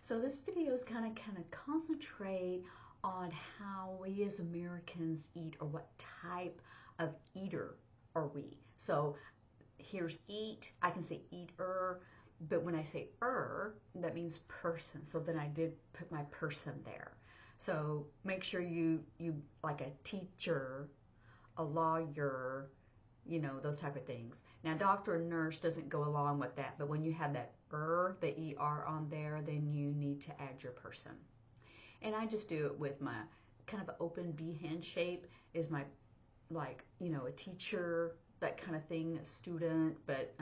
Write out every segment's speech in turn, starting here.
So this video is kind of concentrate on how we as Americans eat, or what type of eater are we. So here's eat. I can say eater, but when I say that means person. So then I did put my person there. So make sure you like a teacher, a lawyer, those type of things. Now, doctor and nurse doesn't go along with that, but when you have that the ER on there, then you need to add your person. And I just do it with my kind of open B hand shape is my, a teacher, that kind of thing, a student, but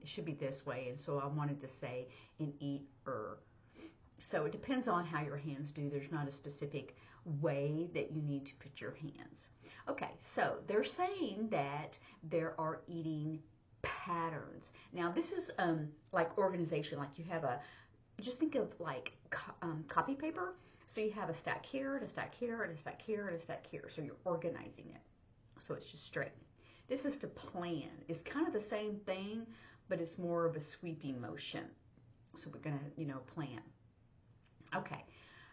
it should be this way. And so I wanted to say an eat-er. So it depends on how your hands do. There's not a specific way that you need to put your hands. Okay, so they're saying that there are eating patterns. Now this is like organization, like you have just think of like copy paper. So you have a stack here, and a stack here, and a stack here, and a stack here. So you're organizing it. So it's just straight. This is to plan. It's kind of the same thing, but it's more of a sweeping motion. So we're gonna, plan. Okay,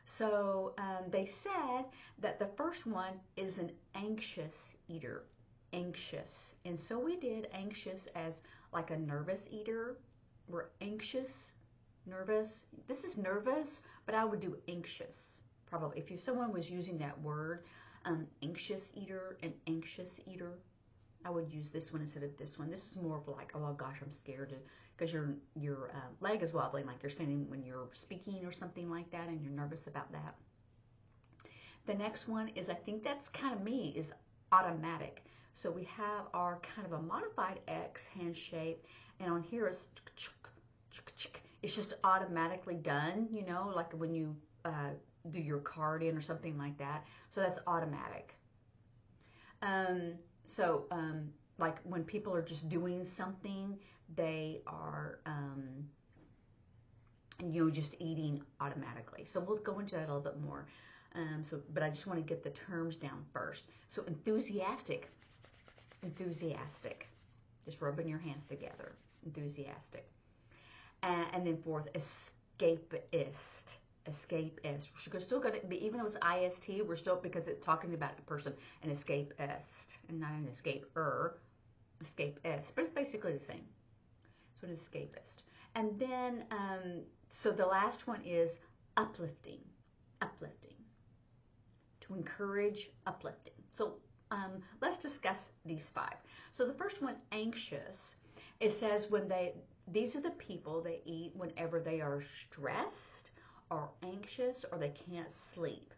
so they said that the first one is an anxious eater. Anxious. And so we did anxious as like a nervous eater. We're anxious, nervous. This is nervous, but I would do anxious. Probably if someone was using that word, anxious eater and anxious eater, I would use this one instead of this one. This is more of like, oh gosh, I'm scared, because your leg is wobbling, like you're standing when you're speaking or something like that, and you're nervous about that. The next one is, I think that's kind of me, is automatic. So we have our kind of a modified X hand shape, and on here is it's just automatically done, like when you do your card in or something like that. So that's automatic. Like when people are just doing something, they are, just eating automatically. So we'll go into that a little bit more. But I just want to get the terms down first. So enthusiastic, just rubbing your hands together, enthusiastic. And then fourth, escapist. We're still going to be, even though it's IST, we're still, because it's talking about a person, an escapist, and not an escaper, escapist, but it's basically the same. So an escapist. And then, so the last one is uplifting, to encourage uplifting. So let's discuss these five. So the first one, anxious, it says these are the people they eat whenever they are stressed or anxious, or they can't sleep.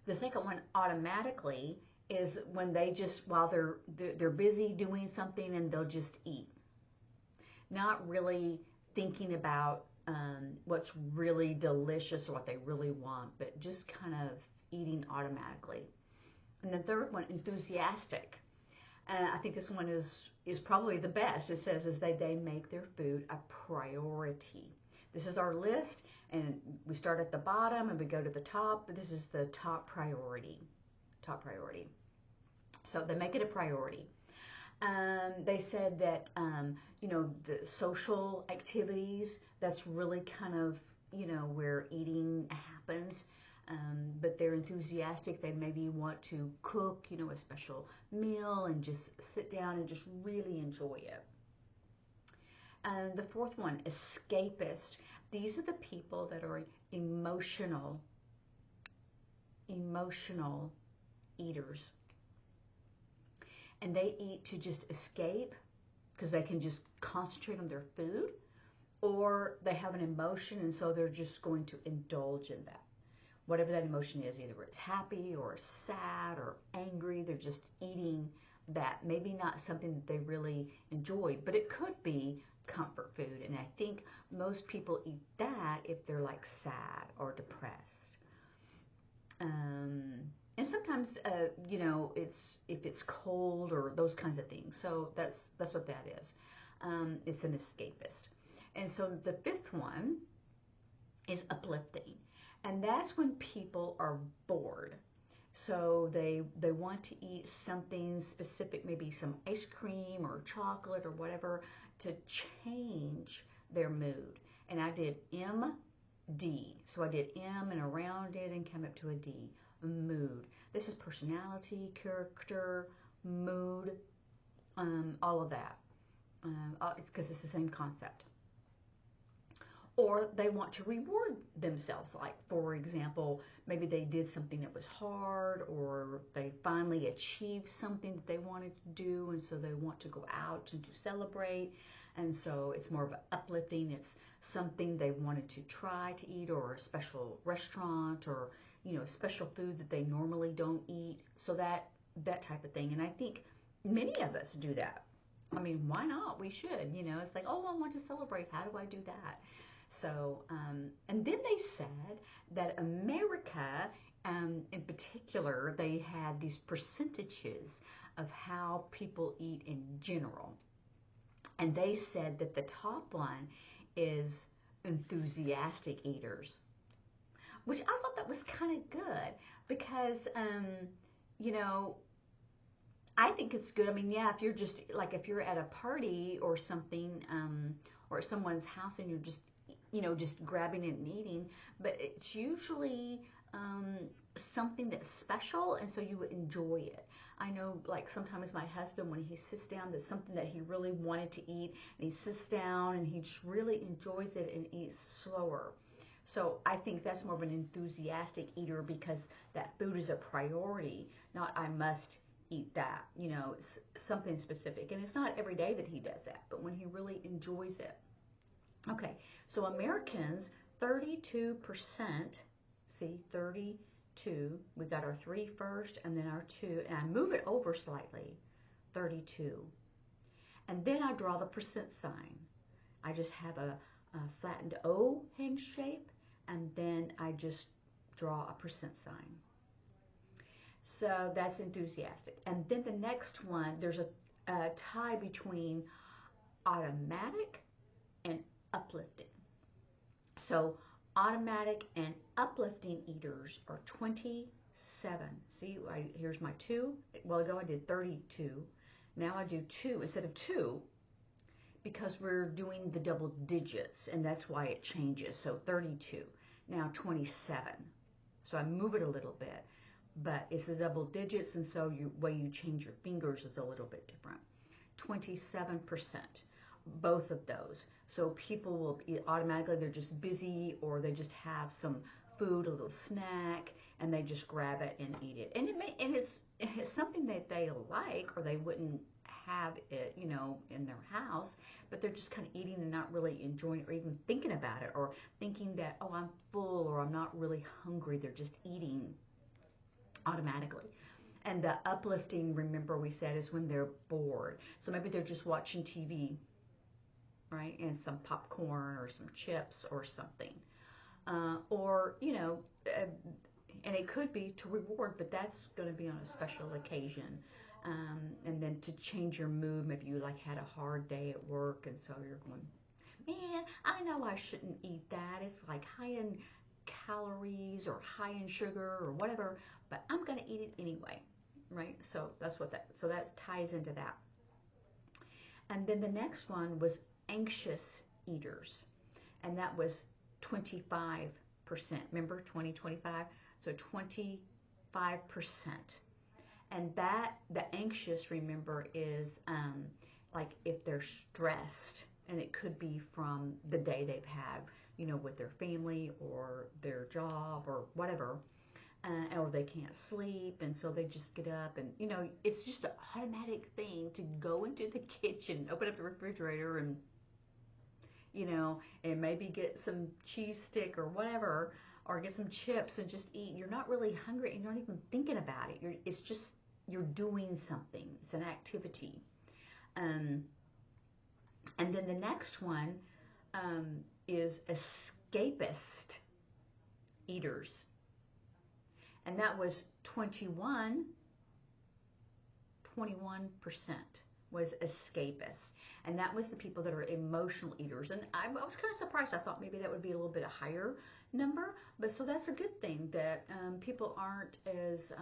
The second one, automatically, is when they just, while they're busy doing something, and they'll just eat, not really thinking about what's really delicious or what they really want, but just kind of eating automatically. And the third one, enthusiastic. I think this one is probably the best. It says they make their food a priority. This is our list, and we start at the bottom and we go to the top, but this is the top priority. So they make it a priority. They said that, the social activities, that's really kind of, where eating happens. But they're enthusiastic. They maybe want to cook, a special meal, and just sit down and just really enjoy it. And the fourth one, escapist. These are the people that are emotional eaters. And they eat to just escape, because they can just concentrate on their food, or they have an emotion, and so they're just going to indulge in that. Whatever that emotion is, either it's happy or sad or angry, they're just eating that. Maybe not something that they really enjoy, but it could be comfort food. And I think most people eat that if they're like sad or depressed. And sometimes, it's if it's cold or those kinds of things. So that's what that is. It's an escapist. And so the fifth one is uplifting. And that's when people are bored. So they want to eat something specific, maybe some ice cream or chocolate or whatever, to change their mood. And I did M D. So I did M and around it and came up to a D. Mood. This is personality, character, mood, all of that. It's because it's the same concept. Or they want to reward themselves. Like, for example, maybe they did something that was hard, or they finally achieved something that they wanted to do, and so they want to go out and to celebrate. And so it's more of an uplifting. It's something they wanted to try to eat, or a special restaurant, or special food that they normally don't eat. So that type of thing. And I think many of us do that. I mean, why not? We should. It's like, oh, I want to celebrate. How do I do that? So, and then they said that America, in particular, they had these percentages of how people eat in general. And they said that the top one is enthusiastic eaters, which I thought that was kind of good because, you know, I think it's good. I mean, yeah, if you're just like if you're at a party or something, or at someone's house and you're just, just grabbing it and eating, but it's usually something that's special, and so you would enjoy it. I know, like sometimes my husband, when he sits down, there's something that he really wanted to eat, and he sits down and he just really enjoys it and eats slower. So I think that's more of an enthusiastic eater because that food is a priority, not I must eat that, it's something specific. And it's not every day that he does that, but when he really enjoys it. Okay, so Americans, 32%, see, 32, we got our 3 first and then our 2, and I move it over slightly, 32. And then I draw the percent sign. I just have a flattened O hand shape, and then I just draw a percent sign. So that's enthusiastic. And then the next one, there's a tie between automatic and uplifting. So automatic and uplifting eaters are 27. See, here's my 2. Well, ago I did 32. Now I do 2 instead of 2 because we're doing the double digits, and that's why it changes. So 32. Now 27. So I move it a little bit, but it's the double digits, and so the way you change your fingers is a little bit different. 27%, both of those. So people will be automatically, they're just busy, or they just have some food, a little snack, and they just grab it and eat it. And it's something that they like, or they wouldn't have it, in their house, but they're just kind of eating and not really enjoying it, or even thinking about it, or thinking that, oh, I'm full, or I'm not really hungry. They're just eating automatically. And the uplifting, remember we said, is when they're bored. So maybe they're just watching TV, right? And some popcorn or some chips or something. Or, and it could be to reward, but that's going to be on a special occasion. And then to change your mood, maybe you like had a hard day at work, and so you're going, man, I know I shouldn't eat that. It's like high in calories or high in sugar or whatever, but I'm going to eat it anyway, right? So that ties into that. And then the next one was anxious eaters, and that was 25%. Remember, 2025? So 25%. And the anxious, remember, is like if they're stressed, and it could be from the day they've had, with their family or their job or whatever, or they can't sleep, and so they just get up, and it's just an automatic thing to go into the kitchen, open up the refrigerator, and and maybe get some cheese stick or whatever, or get some chips and just eat. You're not really hungry, and you're not even thinking about it. It's just you're doing something. It's an activity. And then the next one is escapist eaters. And that was 21% was escapists. And that was the people that are emotional eaters. And I was kind of surprised. I thought maybe that would be a little bit a higher number. But so that's a good thing that people aren't as,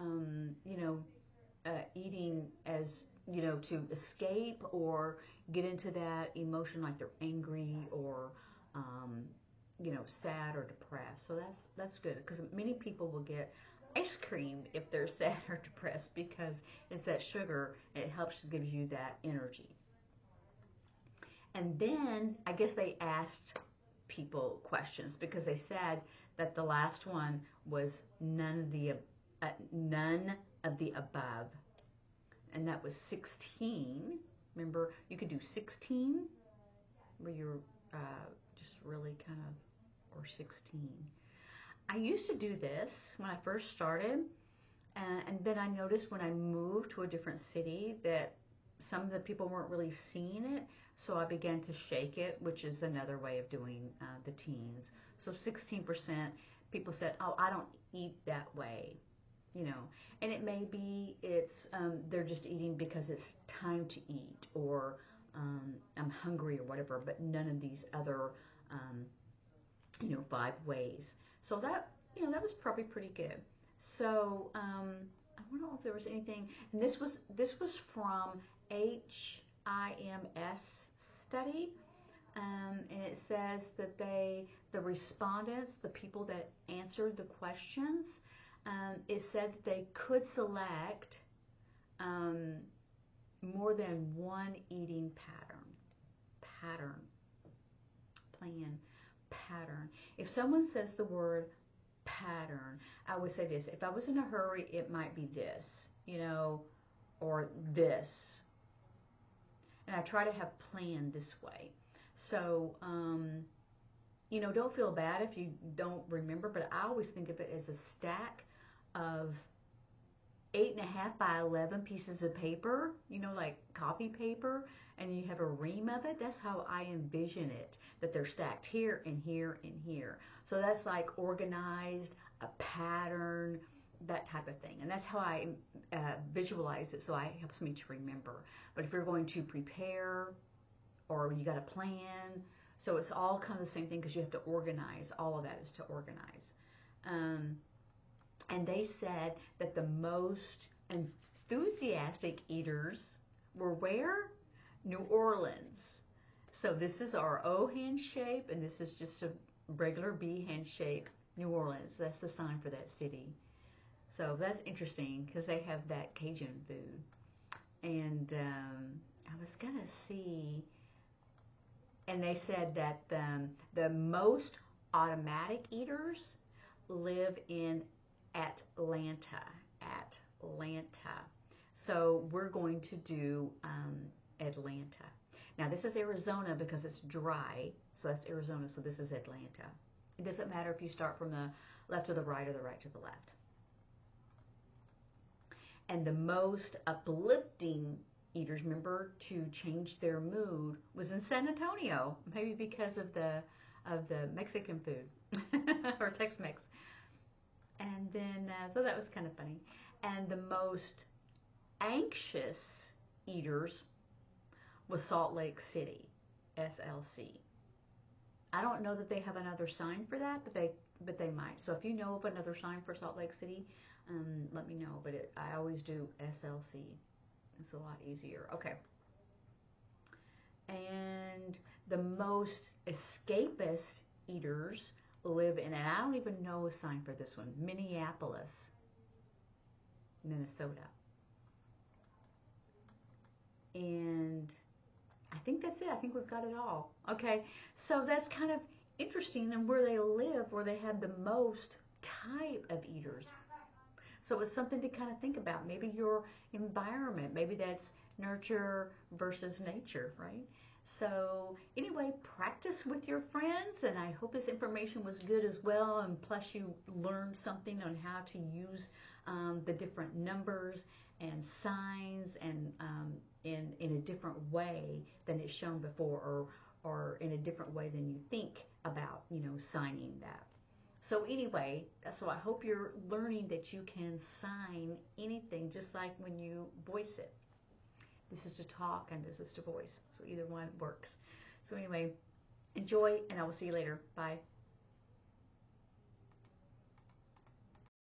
eating as, to escape or get into that emotion like they're angry or, sad or depressed. So that's good because many people will get ice cream if they're sad or depressed because it's that sugar and it helps to give you that energy. And then I guess they asked people questions because they said that the last one was none of the above, and that was 16. Remember, you could do 16 where you're just really kind of, or 16. I used to do this when I first started, and then I noticed when I moved to a different city that some of the people weren't really seeing it, so I began to shake it, which is another way of doing the teens. So 16% people said, "Oh, I don't eat that way," and it may be they're just eating because it's time to eat, or I'm hungry or whatever, but none of these other 5 ways. So that was probably pretty good. So I don't know if there was anything, and this was from HIMS study, and it says that the respondents, the people that answered the questions, it said that they could select more than one eating pattern. If someone says the word pattern, I would say this. If I was in a hurry, it might be this, or this. And I try to have planned this way. So, don't feel bad if you don't remember, but I always think of it as a stack of 8.5 by 11 pieces of paper, like copy paper, and you have a ream of it. That's how I envision it, that they're stacked here and here and here. So that's like organized, a pattern, that type of thing. And that's how I visualize it, so it helps me to remember. But if you're going to prepare or you got a plan, so it's all kind of the same thing because you have to organize. All of that is to organize. And they said that the most enthusiastic eaters were where? New Orleans. So this is our O hand shape, and this is just a regular B hand shape. New Orleans, that's the sign for that city. So that's interesting because they have that Cajun food. And I was going to see, and they said that the most automatic eaters live in Atlanta. So we're going to do Atlanta. Now this is Arizona because it's dry, so that's Arizona, so this is Atlanta. It doesn't matter if you start from the left to the right or the right to the left. And the most uplifting eaters, remember, to change their mood, was in San Antonio, maybe because of the Mexican food or Tex-Mex. And then, so that was kind of funny. And the most anxious eaters was Salt Lake City, SLC. I don't know that they have another sign for that, but they might. So if you know of another sign for Salt Lake City, let me know. But I always do SLC. It's a lot easier. Okay. And the most escapist eaters live in, and I don't even know a sign for this one, Minneapolis, Minnesota. And I think that's it. I think we've got it all. Okay, so that's kind of interesting, and where they live, where they have the most type of eaters. So it's something to kind of think about. Maybe your environment, maybe that's nurture versus nature, right? So anyway, practice with your friends, and I hope this information was good as well, and plus you learned something on how to use the different numbers and signs and in a different way than it's shown before, or in a different way than you think about, signing that. So anyway, so I hope you're learning that you can sign anything just like when you voice it. This is to talk and this is to voice. So either one works. So anyway, enjoy, and I will see you later. Bye.